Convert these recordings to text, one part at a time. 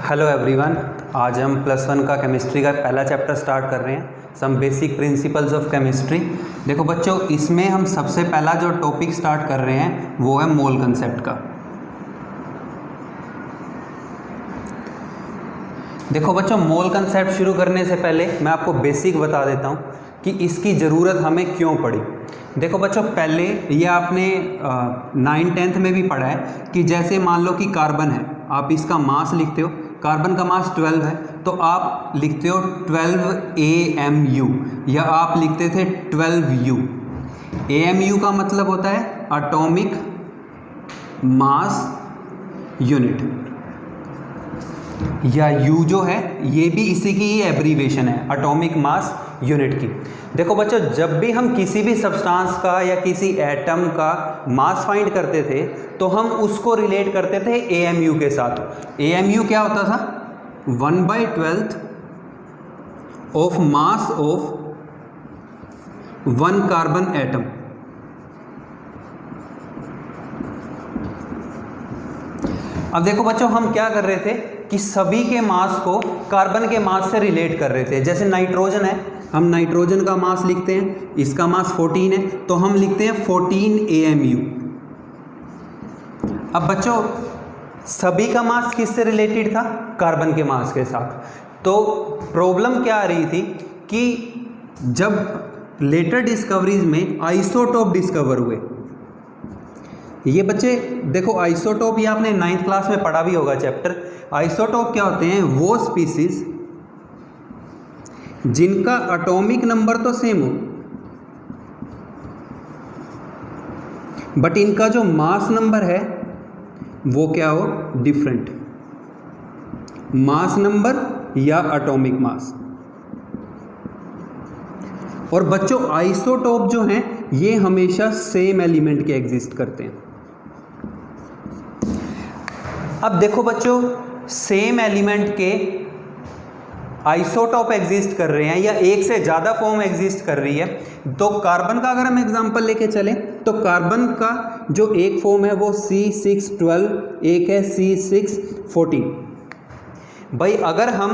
Hello everyone, आज हम +1 का केमिस्ट्री का पहला चैप्टर स्टार्ट कर रहे हैं, some basic principles of chemistry. देखो बच्चों, इसमें हम सबसे पहला जो टॉपिक स्टार्ट कर रहे हैं वो है मोल कंसेप्ट का। देखो बच्चों, मोल कंसेप्ट शुरू करने से पहले मैं आपको बेसिक बता देता हूँ कि इसकी ज़रूरत हमें क्यों पड़ी। देखो बच्चों, पहले ये आपने 9th-10th में भी पढ़ा है कि जैसे मान लो कि कार्बन है, आप इसका मास लिखते हो, कार्बन का मास 12 है तो आप लिखते हो 12 AMU या आप लिखते थे 12U। AMU का मतलब होता है एटॉमिक मास यूनिट, या U जो है ये भी इसी की ही एब्रीवेशन है, एटॉमिक मास यूनिट की। देखो बच्चों, जब भी हम किसी भी सब्सटेंस का या किसी एटम का मास फाइंड करते थे तो हम उसको रिलेट करते थे AMU के साथ। AMU क्या होता था? 1/12 of mass of 1 carbon atom. अब देखो बच्चों, हम क्या कर रहे थे कि सभी के मास को कार्बन के मास से रिलेट कर रहे थे। जैसे नाइट्रोजन है, हम नाइट्रोजन का मास लिखते हैं, इसका मास 14 है तो हम लिखते हैं 14 AMU। अब बच्चों, सभी का मास किससे रिलेटेड था? कार्बन के मास के साथ। तो प्रॉब्लम क्या आ रही थी कि जब लेटर डिस्कवरीज में आइसोटोप डिस्कवर हुए, ये बच्चे देखो आइसोटोप, ये आपने 9th क्लास में पढ़ा भी होगा चैप्टर। आइसोटोप क्या होते हैं? वो स्पीसीज जिनका एटॉमिक नंबर तो सेम हो बट इनका जो मास नंबर है वो क्या हो? डिफरेंट। मास नंबर या एटॉमिक मास। और बच्चों, आइसोटोप जो हैं ये हमेशा सेम एलिमेंट के एग्जिस्ट करते हैं। अब देखो बच्चों, सेम एलिमेंट के आइसोटोप एग्जिस्ट कर रहे हैं या एक से ज़्यादा फॉर्म एग्जिस्ट कर रही है, तो कार्बन का अगर हम एग्जांपल लेके चलें तो कार्बन का जो एक फॉर्म है वो C612, एक है C614। भाई अगर हम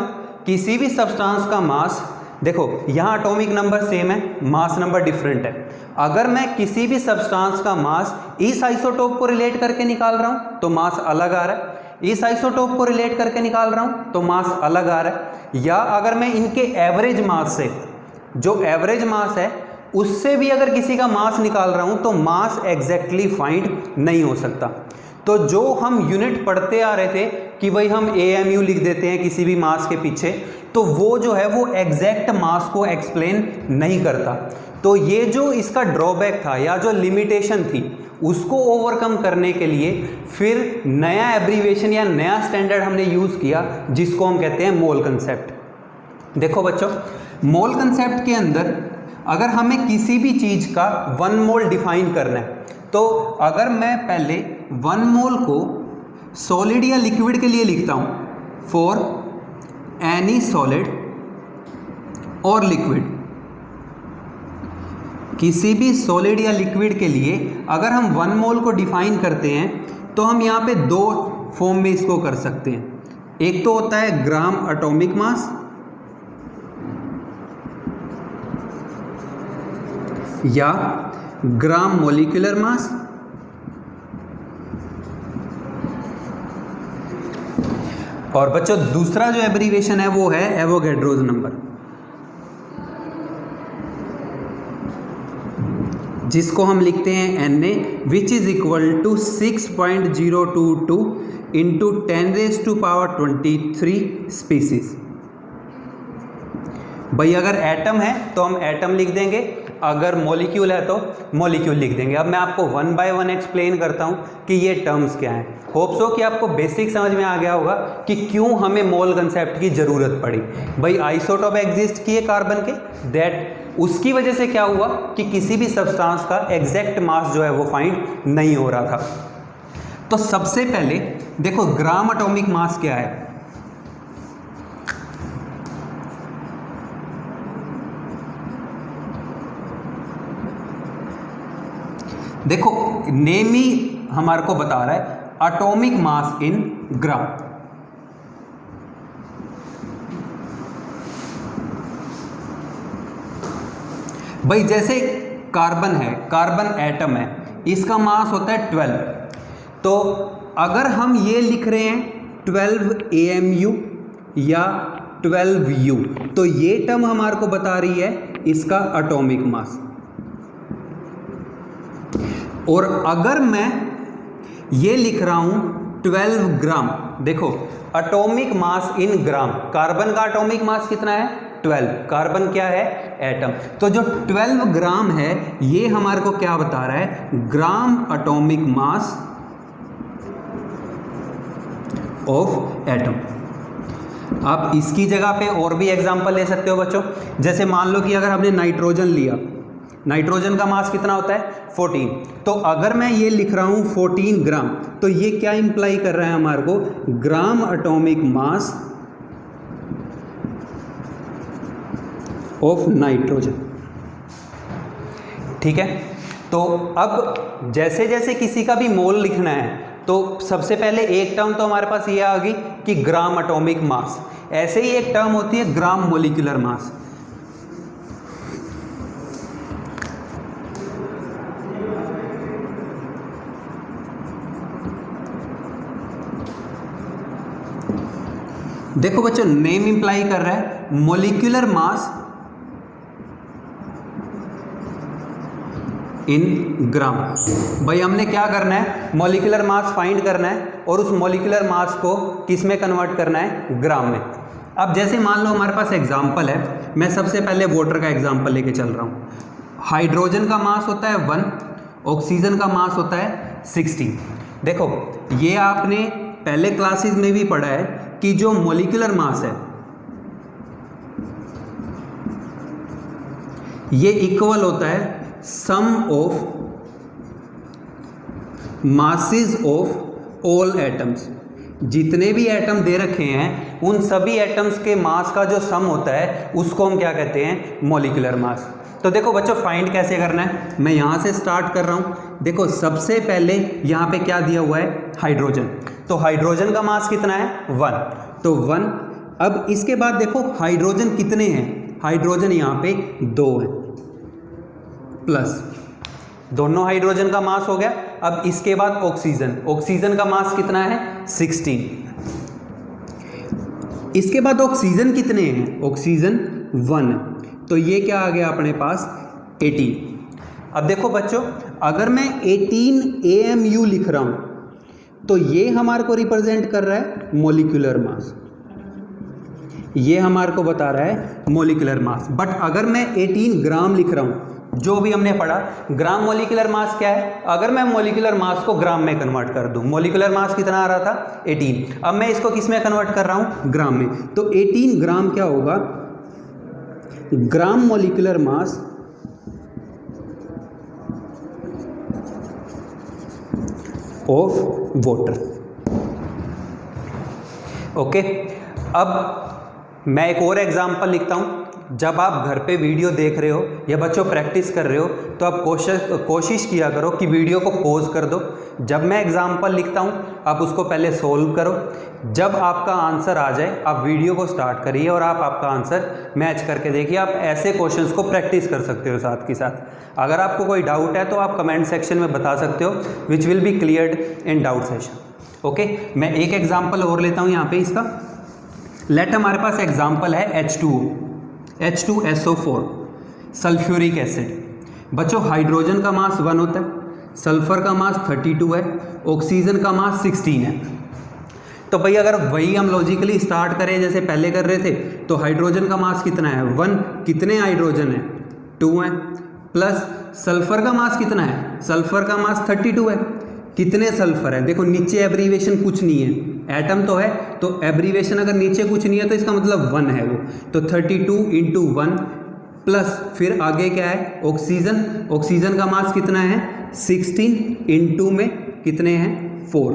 किसी भी सब्सटेंस का मास, देखो यहाँ एटॉमिक नंबर सेम है, मास नंबर डिफरेंट है। अगर मैं किसी भी सब्सटेंस का मास इस आइसोटोप को रिलेट करके निकाल रहा हूँ तो मास अलग आ रहा है, इस आइसोटोप को रिलेट करके निकाल रहा हूँ तो मास अलग आ रहा है। या अगर मैं इनके एवरेज मास से, जो एवरेज मास है उससे भी अगर किसी का मास निकाल रहा हूँ तो मास एग्जैक्टली फाइंड नहीं हो सकता। तो जो हम यूनिट पढ़ते आ रहे थे कि भाई हम AMU लिख देते हैं किसी भी मास के पीछे, तो वो जो है वो एग्जैक्ट मास को एक्सप्लेन नहीं करता। तो ये जो इसका ड्रॉबैक था या जो लिमिटेशन थी उसको ओवरकम करने के लिए फिर नया एब्रीवेशन या नया स्टैंडर्ड हमने यूज़ किया जिसको हम कहते हैं मोल कंसेप्ट। देखो बच्चों, मोल कंसेप्ट के अंदर अगर हमें किसी भी चीज़ का 1 मोल डिफाइन करना है तो अगर मैं पहले 1 मोल को सॉलिड या लिक्विड के लिए लिखता हूँ, फॉर एनी सॉलिड और लिक्विड, किसी भी सॉलिड या लिक्विड के लिए अगर हम 1 मोल को डिफाइन करते हैं तो हम यहाँ पे 2 फॉर्म में इसको कर सकते हैं। एक तो होता है ग्राम एटॉमिक मास, या ग्राम मॉलिक्यूलर मास, और बच्चों दूसरा जो एब्रीवेशन है वो है एवोगैड्रोज नंबर, जिसको हम लिखते हैं Na, which is equal to 6.022 into 10⁻23 species. भाई अगर एटम है तो हम एटम लिख देंगे, अगर मॉलिक्यूल है तो मॉलिक्यूल लिख देंगे। अब मैं आपको 1 बाय 1 एक्सप्लेन करता हूँ कि ये टर्म्स क्या हैं। होप सो कि आपको बेसिक समझ में आ गया होगा कि क्यों हमें मोल कंसेप्ट की ज़रूरत पड़ी। भाई आइसोटोप एग्जिस्ट किए कार्बन के, दैट उसकी वजह से क्या हुआ कि किसी भी सब्सटेंस का एग्जैक्ट मास जो है वो फाइंड नहीं हो रहा था। तो सबसे पहले देखो ग्राम एटॉमिक मास क्या है। देखो नेम ही हमारे को बता रहा है एटॉमिक मास इन ग्राम। भाई जैसे कार्बन है, कार्बन एटम है, इसका मास होता है 12। तो अगर हम ये लिख रहे हैं 12 AMU या 12U, तो ये टर्म हमारे को बता रही है इसका एटॉमिक मास। और अगर मैं ये लिख रहा हूं 12 ग्राम, देखो एटॉमिक मास इन ग्राम, कार्बन का एटॉमिक मास कितना है 12, कार्बन क्या है एटम, तो जो 12 ग्राम है ये हमारे को क्या बता रहा है, gram atomic mass of atom. आप इसकी जगह पे और भी एग्जांपल ले सकते हो बच्चों, जैसे मान लो कि अगर हमने नाइट्रोजन लिया, नाइट्रोजन का मास कितना होता है 14, तो अगर मैं ये लिख रहा हूं 14 ग्राम, तो ये क्या इंप्लाई कर रहा है हमारे को, gram atomic mass of nitrogen. ठीक है, तो अब जैसे जैसे किसी का भी मोल लिखना है तो सबसे पहले एक टर्म तो हमारे पास ये आ गई कि ग्राम एटॉमिक मास, ऐसे ही एक टर्म होती है ग्राम मोलिकुलर मास। देखो बच्चों, नेम इंप्लाई कर रहा है मोलिकुलर मास इन ग्राम। भाई हमने क्या करना है, मॉलिक्यूलर मास फाइंड करना है और उस मॉलिक्यूलर मास को किस में कन्वर्ट करना है, ग्राम में। अब जैसे मान लो हमारे पास एग्जांपल है, मैं सबसे पहले वाटर का एग्जांपल लेके चल रहा हूँ। हाइड्रोजन का मास होता है 1, ऑक्सीजन का मास होता है 16। देखो ये आपने पहले क्लासेस में भी पढ़ा है कि जो मॉलिक्यूलर मास है ये इक्वल होता है sum of masses of all atoms. जितने भी एटम दे रखे हैं उन सभी एटम्स के मास का जो सम होता है उसको हम क्या कहते हैं, मॉलिक्यूलर मास। तो देखो बच्चों फाइंड कैसे करना है, मैं यहाँ से स्टार्ट कर रहा हूँ। देखो सबसे पहले यहाँ पे क्या दिया हुआ है, हाइड्रोजन, तो हाइड्रोजन का मास कितना है 1, तो 1। अब इसके बाद देखो हाइड्रोजन कितने हैं, हाइड्रोजन यहाँ पे 2 हैं, प्लस दोनों हाइड्रोजन का मास हो गया। अब इसके बाद ऑक्सीजन, ऑक्सीजन का मास कितना है 16। इसके बाद ऑक्सीजन कितने हैं, ऑक्सीजन 1, तो ये क्या आ गया अपने पास 18। अब देखो बच्चों अगर मैं 18 AMU लिख रहा हूं तो ये हमारे को रिप्रेजेंट कर रहा है मॉलिक्यूलर मास, ये हमारे को बता रहा है मॉलिक्यूलर मास। बट अगर मैं 18 ग्राम लिख रहा हूं, जो भी हमने पढ़ा ग्राम मॉलिक्यूलर मास क्या है, अगर मैं मॉलिक्यूलर मास को ग्राम में कन्वर्ट कर दूं, मॉलिक्यूलर मास कितना आ रहा था 18, अब मैं इसको किस में कन्वर्ट कर रहा हूं, ग्राम में, तो 18 ग्राम क्या होगा, gram molecular mass of water. Okay, अब मैं एक और एग्जांपल लिखता हूं। जब आप घर पे वीडियो देख रहे हो या बच्चों प्रैक्टिस कर रहे हो तो आप कोशिश किया करो कि वीडियो को पॉज कर दो। जब मैं एग्जांपल लिखता हूं आप उसको पहले सोल्व करो, जब आपका आंसर आ जाए आप वीडियो को स्टार्ट करिए और आप आपका आंसर मैच करके देखिए। आप ऐसे क्वेश्चंस को प्रैक्टिस कर सकते हो साथ के साथ। अगर आपको कोई डाउट है तो आप कमेंट सेक्शन में बता सकते हो, which will be cleared in doubt session. Okay, मैं एक एग्जाम्पल और लेता हूँ यहाँ पे इसका। लेट हमारे पास एग्जाम्पल है H2SO4 सल्फ्यूरिक एसिड। बच्चों हाइड्रोजन का मास 1 होता है, सल्फर का मास 32 है, ऑक्सीजन का मास 16 है। तो भाई अगर वही हम लॉजिकली स्टार्ट करें जैसे पहले कर रहे थे, तो हाइड्रोजन का मास कितना है 1, कितने हाइड्रोजन है 2 है, प्लस सल्फर का मास कितना है, सल्फर का मास 32 है, कितने सल्फर है, देखो नीचे एब्रीवेशन कुछ नहीं है, एटम तो है, तो एब्रीवेशन अगर नीचे कुछ नहीं है तो इसका मतलब 1 है वो, तो 32 × 1 प्लस फिर आगे क्या है ऑक्सीजन, ऑक्सीजन का मास कितना है 16 × में कितने हैं 4,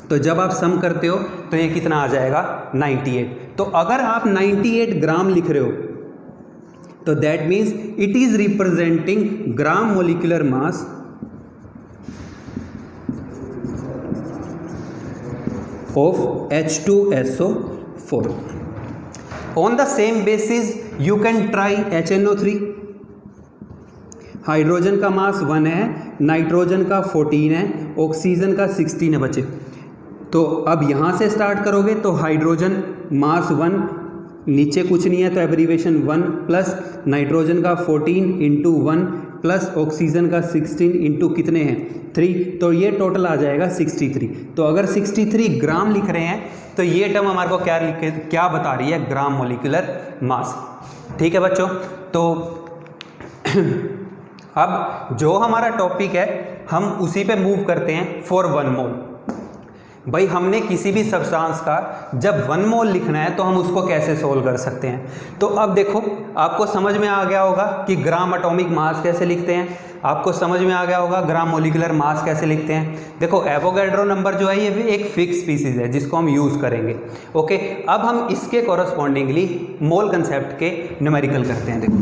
तो जब आप सम करते हो तो ये कितना आ जाएगा 98। तो अगर आप 98 ग्राम लिख रहे हो तो that means it is representing gram molecular mass of H2SO4. On the same basis you can try HNO3. Hydrogen का मास 1 है, नाइट्रोजन का 14 है, ऑक्सीजन का 16 है बच्चे। तो अब यहाँ से स्टार्ट करोगे तो हाइड्रोजन मास 1, नीचे कुछ नहीं है तो एब्रीवेशन 1 प्लस नाइट्रोजन का 14 इंटू 1 प्लस ऑक्सीजन का 16 इंटू कितने हैं 3, तो ये टोटल आ जाएगा 63। तो अगर 63 ग्राम लिख रहे हैं तो ये टर्म हमारे को क्या बता रही है, ग्राम मोलिकुलर मास। ठीक है बच्चों, तो अब जो हमारा टॉपिक है हम उसी पे मूव करते हैं फॉर 1 मोल। भाई हमने किसी भी सब्सटेंस का जब 1 मोल लिखना है तो हम उसको कैसे सोल्व कर सकते हैं। तो अब देखो आपको समझ में आ गया होगा कि ग्राम एटॉमिक मास कैसे लिखते हैं, आपको समझ में आ गया होगा ग्राम मोलिकुलर मास कैसे लिखते हैं। देखो एवोगैड्रो नंबर जो है ये भी एक फिक्स स्पीसीज है जिसको हम यूज़ करेंगे। ओके, अब हम इसके कॉरस्पॉन्डिंगली मोल कंसेप्ट के न्यूमेरिकल करते हैं। देखो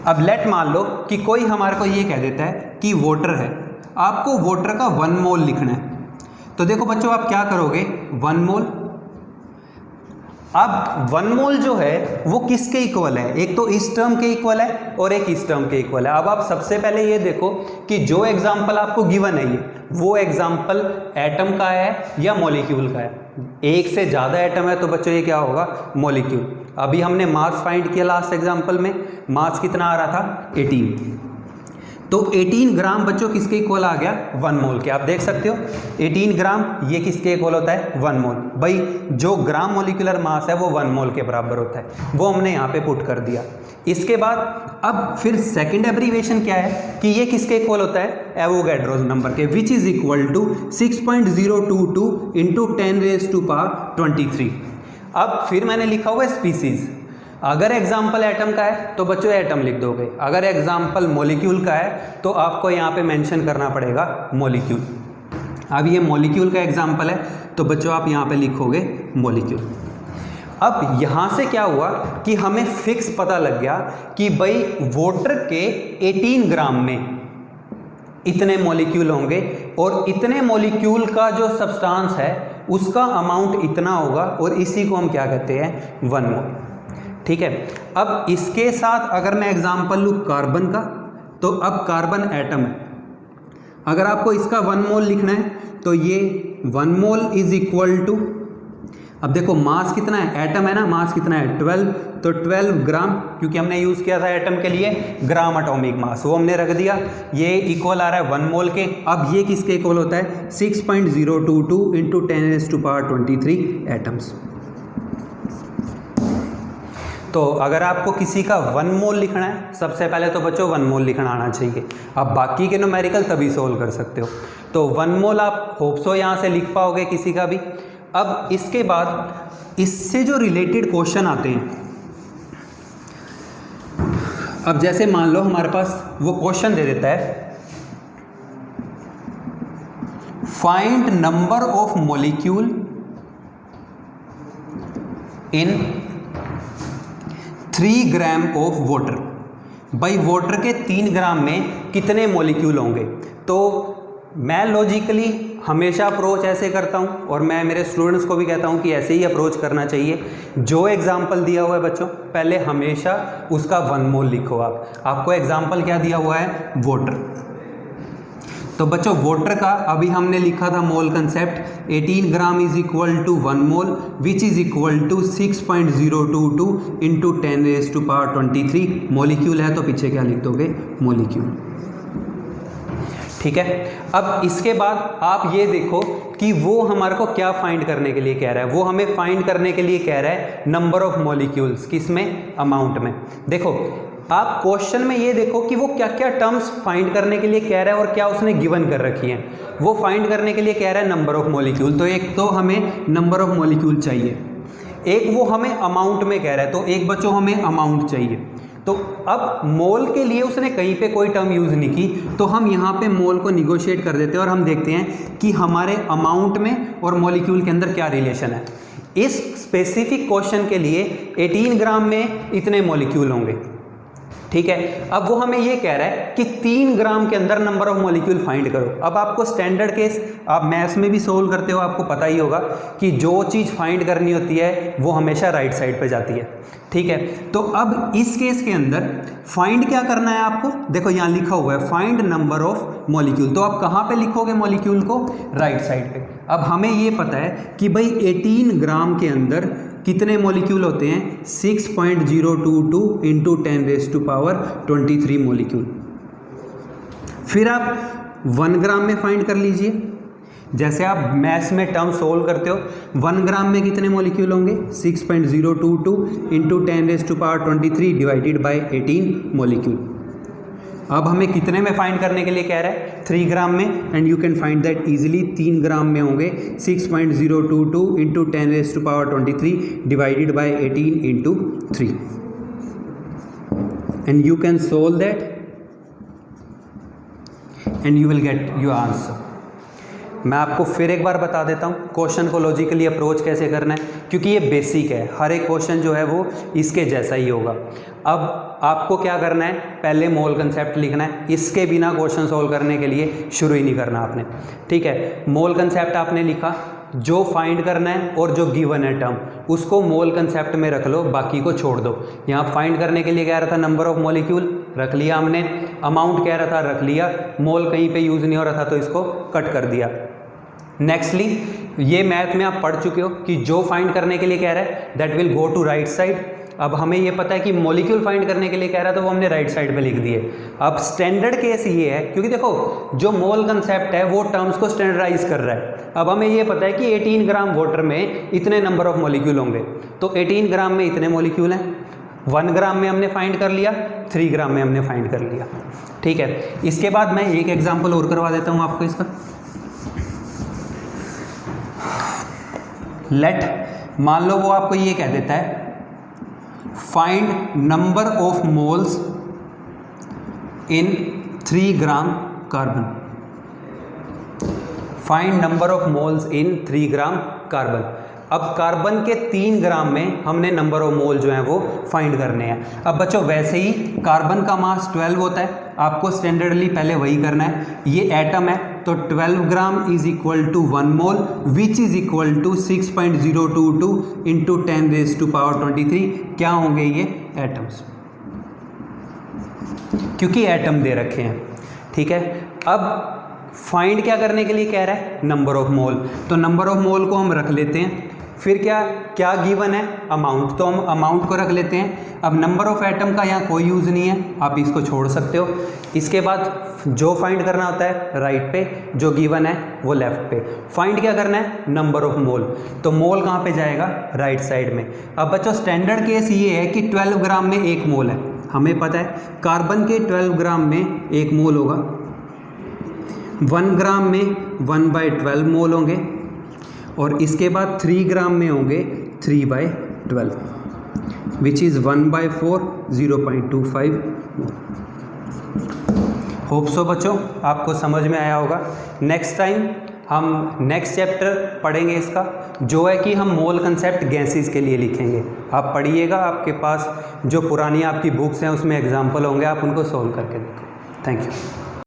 अब लेट मान लो कि कोई हमारे को ये कह देता है कि वाटर है, आपको वाटर का 1 मोल लिखना है। तो देखो बच्चों आप क्या करोगे, 1 मोल। अब 1 मोल जो है वो किसके इक्वल है, एक तो इस टर्म के इक्वल है और एक इस टर्म के इक्वल है। अब आप सबसे पहले ये देखो कि जो एग्जाम्पल आपको गिवन है ये वो एग्जाम्पल एटम का है या मॉलिक्यूल का है। एक से ज़्यादा एटम है तो बच्चों ये क्या होगा, मॉलिक्यूल। अभी हमने मास फाइंड किया लास्ट एग्जाम्पल में, मास कितना आ रहा था 18। तो 18 ग्राम बच्चों किसके इक्वल आ गया, 1 मोल के। आप देख सकते हो 18 ग्राम ये किसके इक्वल होता है, 1 मोल। भाई जो ग्राम मोलिकुलर मास है वो 1 मोल के बराबर होता है, वो हमने यहाँ पे पुट कर दिया। इसके बाद अब फिर सेकंड एब्रीवेशन क्या है कि ये किसके इक्वल होता है, एवोगैड्रोस नंबर के, which is equal to 6.022 into 10⁻23। अब फिर मैंने लिखा हुआ है स्पीसीज। अगर एग्जाम्पल एटम का है तो बच्चों एटम लिख दोगे, अगर एग्जाम्पल मॉलिक्यूल का है तो आपको यहाँ पे मेंशन करना पड़ेगा मॉलिक्यूल। अब ये मॉलिक्यूल का एग्जाम्पल है तो बच्चों आप यहाँ पे लिखोगे मॉलिक्यूल। अब यहाँ से क्या हुआ कि हमें फिक्स पता लग गया कि भाई वाटर के 18 ग्राम में इतने मॉलिक्यूल होंगे और इतने मॉलिक्यूल का जो सब्सटेंस है उसका अमाउंट इतना होगा और इसी को हम क्या कहते हैं, 1 मोल। ठीक है, अब इसके साथ अगर मैं एग्जांपल लूँ कार्बन का, तो अब कार्बन एटम है। अगर आपको इसका 1 मोल लिखना है तो ये 1 मोल इज इक्वल टू, अब देखो मास कितना है, एटम है ना, मास कितना है 12, तो 12 ग्राम, क्योंकि हमने यूज़ किया था एटम के लिए ग्राम एटॉमिक मास, वो हमने रख दिया। ये इक्वल आ रहा है 1 मोल के। अब ये किसके इक्वल होता है, 6.022 इंटू 10⁻23 एटम्स। तो अगर आपको किसी का 1 मोल लिखना है सबसे पहले तो बच्चों 1 मोल लिखना आना चाहिए। आप बाकी के न्यूमेरिकल तभी सोल्व कर सकते हो। तो 1 मोल आप होप्सो यहाँ से लिख पाओगे किसी का भी। अब इसके बाद इससे जो रिलेटेड क्वेश्चन आते हैं, अब जैसे मान लो हमारे पास वो क्वेश्चन दे देता है, find number of molecule in 3 gram of water. भाई वाटर के 3 ग्राम में कितने मॉलिक्यूल होंगे। तो मैं लॉजिकली हमेशा अप्रोच ऐसे करता हूँ और मैं मेरे स्टूडेंट्स को भी कहता हूँ कि ऐसे ही अप्रोच करना चाहिए। जो एग्जाम्पल दिया हुआ है बच्चों पहले हमेशा उसका 1 मोल लिखो। आपको एग्जाम्पल क्या दिया हुआ है, वाटर। तो बच्चों वाटर का अभी हमने लिखा था mole concept, 18 gram is equal to 1 mole which is equal to 6.022 into 10⁻23। Molecule है तो पीछे क्या लिख दोगे, मॉलिक्यूल। ठीक है, अब इसके बाद आप ये देखो कि वो हमारे को क्या फाइंड करने के लिए कह रहा है। वो हमें फाइंड करने के लिए कह रहा है नंबर ऑफ मॉलिक्यूल्स, किसमें, अमाउंट में। देखो आप क्वेश्चन में ये देखो कि वो क्या क्या टर्म्स फाइंड करने के लिए कह रहा है और क्या उसने गिवन कर रखी हैं। वो फाइंड करने के लिए कह रहा है नंबर ऑफ मॉलिक्यूल, तो एक तो हमें नंबर ऑफ मॉलिक्यूल चाहिए, एक वो हमें अमाउंट में कह रहा है, तो एक बच्चों हमें अमाउंट चाहिए। तो अब मोल के लिए उसने कहीं पे कोई टर्म यूज़ नहीं की, तो हम यहाँ पे मोल को निगोशिएट कर देते हैं और हम देखते हैं कि हमारे अमाउंट में और मॉलिक्यूल के अंदर क्या रिलेशन है। इस स्पेसिफिक क्वेश्चन के लिए 18 ग्राम में इतने मॉलिक्यूल होंगे। ठीक है। अब वो हमें ये कह रहा है कि 3 ग्राम के अंदर नंबर ऑफ मॉलिक्यूल फाइंड करो। अब आपको स्टैंडर्ड केस आप मैथ्स में भी सोल्व करते हो, आपको पता ही होगा कि जो चीज़ फाइंड करनी होती है वो हमेशा राइट साइड पे जाती है, ठीक है। तो अब इस केस के अंदर फाइंड क्या करना है आपको, देखो यहाँ लिखा हुआ है फाइंड नंबर ऑफ मॉलिक्यूल, तो आप कहाँ पे लिखोगे मॉलिक्यूल को, राइट साइड पे। अब हमें ये पता है कि भाई 18 ग्राम के अंदर कितने मॉलिक्यूल होते हैं, 6.022 इंटू 10⁻23 मॉलिक्यूल। फिर आप 1 ग्राम में फाइंड कर लीजिए, जैसे आप मैथ्स में टर्म सोल्व करते हो, 1 ग्राम में कितने मॉलिक्यूल होंगे, 6.022 इंटू 10⁻23 डिवाइडेड बाय 18 मॉलिक्यूल। अब हमें कितने में फाइंड करने के लिए कह रहा है, 3 ग्राम में, and you can find that easily. 3 ग्राम में होंगे 6.022 into 10⁻23 divided by 18 into 3, and you can solve that and you will get your answer. मैं आपको फिर एक बार बता देता हूँ क्वेश्चन को लॉजिकली अप्रोच कैसे करना है, क्योंकि ये बेसिक है, हर एक क्वेश्चन जो है वो इसके जैसा ही होगा। अब आपको क्या करना है, पहले मोल कंसेप्ट लिखना है, इसके बिना क्वेश्चन सोल्व करने के लिए शुरू ही नहीं करना आपने, ठीक है। मोल कंसेप्ट आपने लिखा, जो फाइंड करना है और जो गिवन है टर्म उसको मोल कंसेप्ट में रख लो, बाकी को छोड़ दो। यहाँ फाइंड करने के लिए कह रहा था नंबर ऑफ मॉलिक्यूल, रख लिया हमने, अमाउंट कह रहा था रख लिया, मोल कहीं पे यूज़ नहीं हो रहा था तो इसको कट कर दिया। नेक्स्टली ये मैथ में आप पढ़ चुके हो कि जो फाइंड करने के लिए कह रहा है that will go to right side. अब हमें ये पता है कि मॉलिक्यूल फाइंड करने के लिए कह रहा है तो वो हमने राइट साइड पे लिख दिए। अब स्टैंडर्ड केस ये है, क्योंकि देखो जो मोल कंसेप्ट है वो टर्म्स को स्टैंडर्डाइज कर रहा है। अब हमें ये पता है कि 18 ग्राम वाटर में इतने नंबर ऑफ मॉलिक्यूल होंगे, तो 18 ग्राम में इतने मॉलिक्यूल हैं। 1 ग्राम में हमने फाइंड कर लिया, 3 ग्राम में हमने फाइंड कर लिया, ठीक है। इसके बाद मैं एक एग्जाम्पल और करवा देता हूँ आपको इसका। लेट मान लो वो आपको ये कह देता है find number of moles in 3 gram carbon, find number of moles in 3 gram carbon. अब कार्बन के 3 ग्राम में हमने नंबर ऑफ मोल जो है वो फाइंड करने हैं। अब बच्चों वैसे ही कार्बन का मास 12 होता है, आपको स्टैंडर्डली पहले वही करना है। ये एटम है तो 12 gram is equal to 1 mole which is equal to 6.022 into 10⁻23। क्या होंगे ये एटम्स, क्योंकि एटम दे रखे हैं, ठीक है। अब फाइंड क्या करने के लिए कह रहा है, नंबर ऑफ मोल, तो नंबर ऑफ मोल को हम रख लेते हैं। फिर क्या गिवन है, अमाउंट, तो हम अमाउंट को रख लेते हैं। अब नंबर ऑफ एटम का यहाँ कोई यूज़ नहीं है, आप इसको छोड़ सकते हो। इसके बाद जो फाइंड करना होता है राइट पे, जो गिवन है वो लेफ्ट पे। फाइंड क्या करना है, नंबर ऑफ मोल, तो मोल कहाँ पे जाएगा, राइट साइड में। अब बच्चों स्टैंडर्ड केस ये है कि 12 ग्राम में 1 मोल है, हमें पता है कार्बन के 12 ग्राम में 1 मोल होगा, 1 ग्राम में 1/12 मोल होंगे, और इसके बाद 3 ग्राम में होंगे 3/12 which is 1/4 0.25 mole. Hope so बच्चों आपको समझ में आया होगा। नेक्स्ट टाइम हम नेक्स्ट चैप्टर पढ़ेंगे इसका, जो है कि हम मोल कंसेप्ट गैसेस के लिए लिखेंगे। आप पढ़िएगा, आपके पास जो पुरानी आपकी बुक्स हैं उसमें एग्जाम्पल होंगे, आप उनको सॉल्व करके देखो। Thank you.